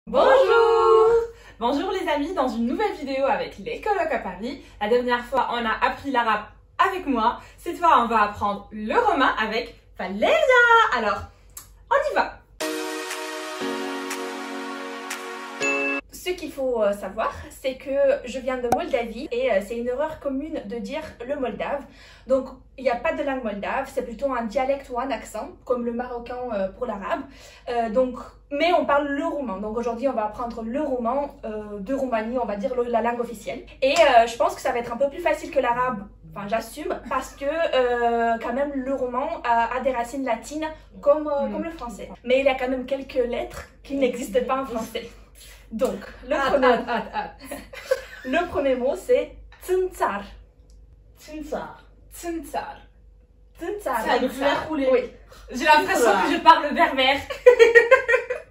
Bonjour! Bonjour les amis, dans une nouvelle vidéo avec les colocs à Paris. La dernière fois, on a appris l'arabe avec moi. Cette fois, on va apprendre le romain avec Valeria. Alors, on y va! Ce qu'il faut savoir, c'est que je viens de Moldavie et c'est une erreur commune de dire le moldave. Donc, il n'y a pas de langue moldave, c'est plutôt un dialecte ou un accent, comme le marocain pour l'arabe. Mais on parle le roumain. Donc aujourd'hui, on va apprendre le roumain de Roumanie, on va dire la langue officielle. Et je pense que ça va être un peu plus facile que l'arabe. Enfin, j'assume, parce que quand même le roumain a des racines latines comme le français. Mais il y a quand même quelques lettres qui n'existent pas en français. Donc, le premier mot, c'est țânțar. Țânțar. Țânțar. Ça veut faire rouler. Oui. J'ai l'impression que je parle berbère.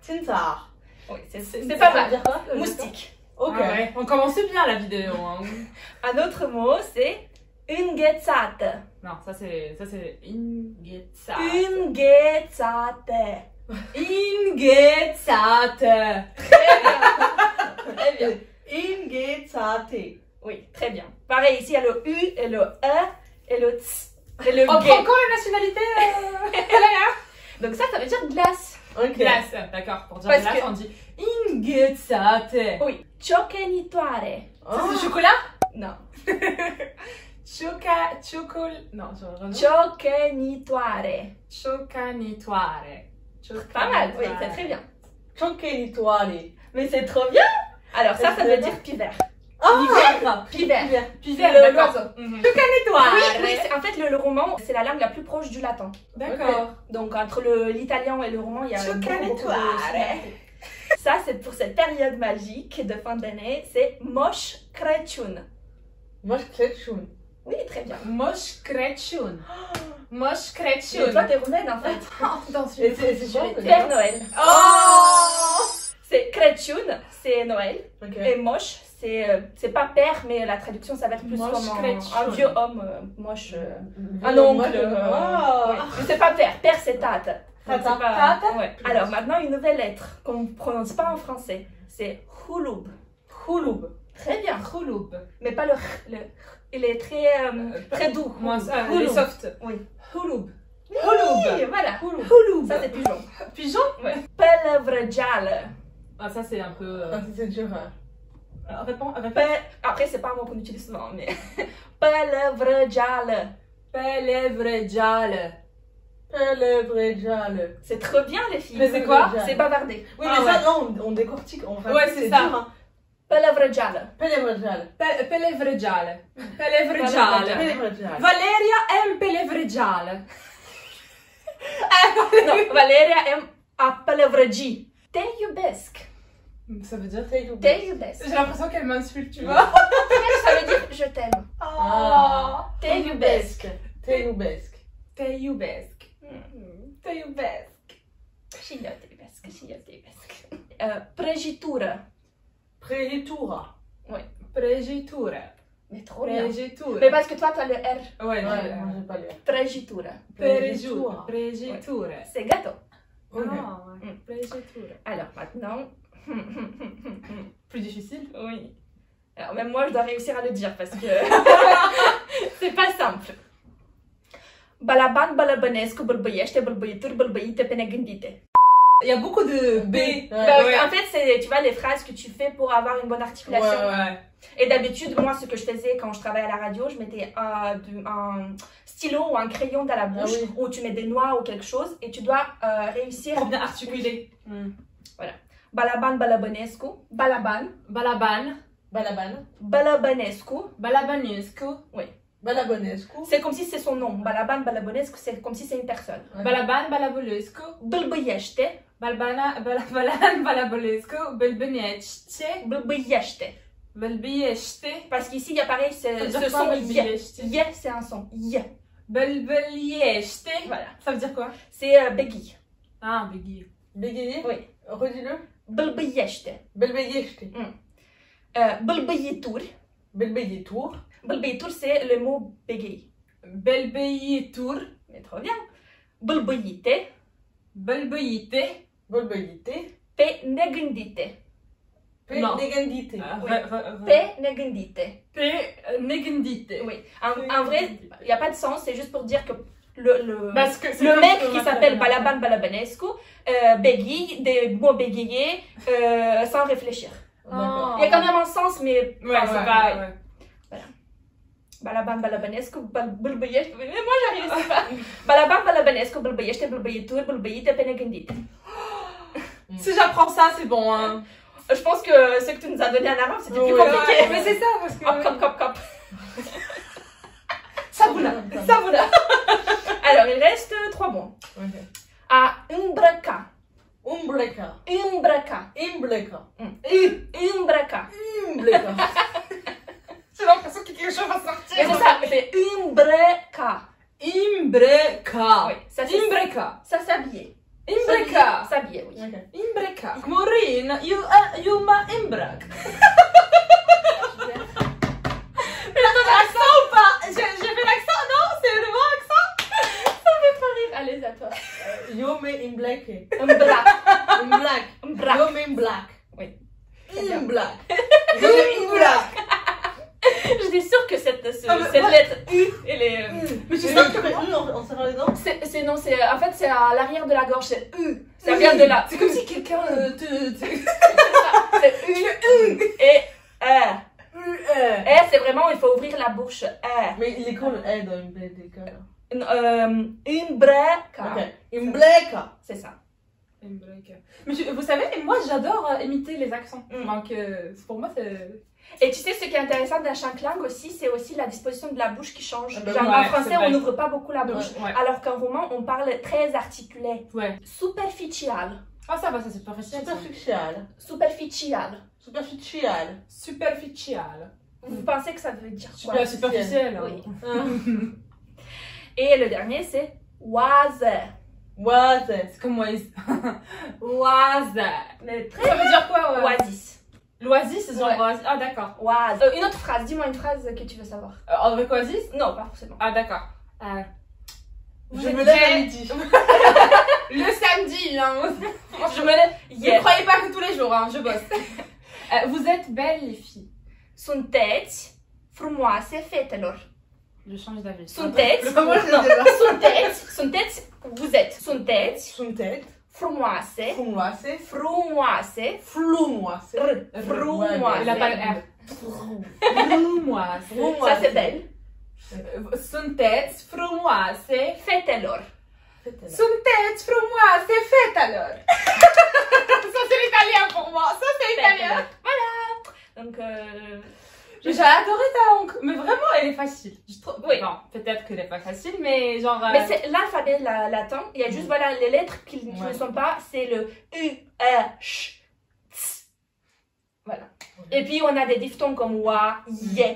Țânțar. Oui, c'est pas mal. Moustique. Ok. Ah ouais, on commence bien la vidéo. Hein. Un autre mot, c'est înghețată. Non, ça c'est inghețată. Înghețată. Inghețată. Très bien. Înghețate. Oui, très bien. Pareil, ici, il y a le U et le E et le Ts. Et le On G. prend encore la nationalité Donc ça veut dire glace. Ok. glace, d'accord. Pour dire Parce glace, que- on dit inghețată. Oui. Ciocănitoare. Ça c'est du chocolat? Non. Non, Ciocănitoare. Ciocanitoare. Pas mal, oui, c'est très bien. Ciocănitoare. Mais c'est trop bien. Alors ça veut dire pivert. Ah! Pivert. Pivert, Le- d'accord. l'oiseau. Mhm. Oui, en fait, le roman, c'est la langue la plus proche du latin. D'accord. Donc, entre l'italien et le roman, il y a beaucoup de Ciocănitoare. similarités. Ça, c'est pour cette période magique de fin d'année. C'est Moș Crăciun. Moș Crăciun. Oui, très bien. Moș Crăciun. Moș Mais Crăciun. toi, t'es roumaine, en fait. Dans Et c'est quoi le Père Noël. Oh! C'est Crăciun, c'est Noël. Ok. Et Moș, c'est pas père, mais la traduction, ça va être plus Moș comme Crăciun. un vieux homme moche. Un oncle. Oh! Ouais. Mais c'est pas père. Père, c'est tata. Donc, Tata. c'est pas- Tata. Ouais. Alors, maintenant, une nouvelle lettre qu'on ne prononce pas en français. C'est hulub. Hulub. Très bien. Hulub. Mais pas le r. Il est très doux. Moi, Hulub. les soft. Oui. Hulub. Oui, voilà. Hulub. Ça, c'est pigeon. Pigeon? Ouais. Pălăvrăgeală. Ah, ça c'est un peu. Ah, c'est dur. Hein. Réponds. Après, c'est pas un mot qu'on utilise souvent, mais. Pălăvrăgeală. Pelevrejale. Pelevrejale. C'est trop bien, les filles. Mais c'est quoi? C'est bavarder. Oui, Ah, mais ça, ouais. non, on décortique. Enfin, Ouais, c'est ça. dur, hein. Pălăvrăgeală. Pelevrejale. Pelevrejale. Pelevrejale. Pelevrejale. Valeria aime pelevrejale. Non, Valeria aime a pălăvrăgi. Te iubesc. Ça veut dire. Te iubesc. J'ai l'impression qu'elle m'insulte, tu vois. Ça veut dire je t'aime. Oh. Te iubesc. Te iubesc. Te iubesc. Te iubesc. Și eu te iubesc. Și eu te iubesc. Prăjitură. Prăjitura. Prăjitură. Mais trop bien. Prăjitură. Mais parce que toi, t'as le R. Ouais, Ouais, moi j'ai pas lu. Prăjitură. Prăjitură. Prăjitură. C'est gâteau. Ok. Ah, ouais. Prăjitură. Alors maintenant. Plus difficile? Oui. Alors même moi, je dois réussir à le dire parce que c'est pas simple. Balaban balabănescu bălbăiește bălbăituri bălbăite pe negândite. Il y a beaucoup de B. Bah, ouais. En fait, c'est, tu vois, les phrases que tu fais pour avoir une bonne articulation. Ouais. Et d'habitude, moi, ce que je faisais quand je travaillais à la radio, je mettais un stylo ou un crayon dans la bouche, Ah oui. où tu mets des noix ou quelque chose, et tu dois réussir. Pour bien articuler. Balaban balabănescu, balaban, Balaban. Balaban. balabănescu. Balabanescu. Balabonescu. C'est comme si c'est son nom. Balaban balabănescu, c'est comme si c'est une personne. Balaban Balabulescu. Bălbăiește, Balaban Balabulescu. Belbeniește. bălbăiește. Belbiește. Parce qu'ici, il y a pareil, Ça veut ce dire quoi, son y. belbiește? Y, c'est un son. Y. Belbeliește. Voilà. Ça veut dire quoi? C'est béguille. Ah, Biggie. Bégayer. Oui. Redis-le. Bălbăiește. Belbeiește. Bălbăituri. Belbeietur. Bălbăituri, c'est le mot bégaye. Belbeitur. Mais trop bien. Bălbăite. Belbăite. Belbeite. Pe negândite. Non. Negendite. Pe negendite. Negendite. Oui. En vrai, il n'y a pas de sens, c'est juste pour dire que le Parce que c'est le comme mec ce qu'on qui appelle- s'appelle Balaban Balabanescu bégaye des mots bégayés sans réfléchir. D'accord. Il y a quand même un sens, mais Ouais, enfin, c'est ouais. pas... Ouais. Balaban Balabanescu bulbayesh. Mais moi, j'arrive pas. Balaban Balabanescu bulbayesh te bulbayetur bulbayite pe negendite. Si j'apprends ça, c'est bon, hein. Je pense que ce que tu nous as donné en arabe, c'était plus Oui, compliqué. Ouais, mais c'est ça, parce que... Hop, hop, hop, hop. Saboula. Saboula. Alors, il reste 3 mots. Ok. À umbraka. Umbreka. Umbraka. Imbleka. Umbraka. Imbleka. J'ai l'impression que quelque chose va sortir. Mais c'est ça, c'est umbraka. Imbreka. Oui, ça c'est Imbreka. ça s'habiller. Imbreka. S'habiller, oui. Ok. Imbreka. Maureen, you ma imbrak. Ton accent ou pas? J'ai fait l'accent, non? C'est le bon accent? Allez, à toi. Yo me imbleke. Umbrak. Imblak. Umbrak. Yo me imblak. Oui. Imblak. Yo me imblak. J'étais sûre que cette mais- lettre U, elle est. Mais tu Tu sais sais que on s'est rendu dedans? C'est non, c'est en fait c'est à l'arrière de la gorge, c'est U. Ça vient de là. C'est comme si quelqu'un C'est U et R. R, c'est vraiment il faut ouvrir la bouche. R. Mais l'école est dans une belle école. Umbraka. Ok. Imbleka. C'est ça. Mais vous savez, moi j'adore imiter les accents. Mm. Donc pour moi c'est... Et tu sais, ce qui est intéressant d'un chanclang aussi, c'est aussi la disposition de la bouche qui change. Ah ben Genre, ouais, en c'est français, vrai. on n'ouvre pas beaucoup la bouche. Ouais. Alors qu'en roman, on parle très articulé. Ouais. Superficial. Ah ça va, ça c'est pas facile. Superficial. Superficial. Superficial. Superficial. Vous pensez que ça veut dire quoi? Superficiel. Oui. Hein. Et le dernier, c'est oise. Oise. C'est comme oise. Oise. Mais très Ça veut dire quoi oasis. L'oasis, c'est genre Ouais. oasis. Ah d'accord. Oise. Une autre phrase, dis-moi une phrase que tu veux savoir. Avec oasis? Non, pas forcément. Ah d'accord. Je Vous me êtes lève à gay midi. le samedi, hein. Je me lève. Ne Yeah. croyez pas que tous les jours, hein, je bosse. Vous êtes belles les filles. Sunteți frumoase fetelor. Je change d'avis. Sunteți. Comment je Non. le dis là? Sunteți. Vous êtes. Sunteți Suntet. frumoase. Frumoase. Frumoase. Flumoase. Frumoase. Il a pas le R. Frumoase. Ça c'est belle. Sunteți frumoase. Fetelor. Sunteți frumoase fetelor. Ça c'est l'italien pour moi. Ça c'est italien. Voilà. Donc, J'ai adoré ta langue. Mais vraiment, elle est facile. Je trouve... Oui. Bon, peut-être qu'elle est pas facile, mais genre... mais c'est l'alphabet latin. Il y a juste voilà les lettres qui Ouais. ne sont pas. C'est le U, E, Ch, Ts. Voilà. Et puis on a des diphtongues comme wa, ye.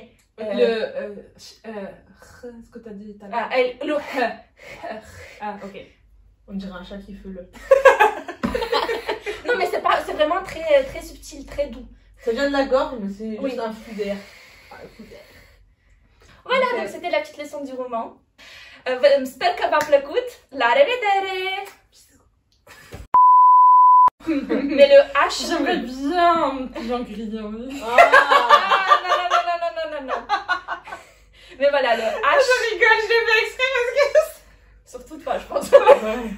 Ce que t'as dit tout à l'heure. Le H. Ah, ok. On dirait un chat qui fait le. Non mais c'est pas, c'est vraiment très très subtil, très doux. Ça vient de la gorge, mais c'est Oui. juste un flux d'air. Voilà, Ok. donc c'était la petite leçon du roman. Sper că v-a plăcut. La revedere! Mais le H. J'aimerais bien un petit Jean Grillon. Ah. Non. Mais voilà, le H. Je rigole, je l'ai fait exprès parce que... Surtout toi, je pense. Ouais.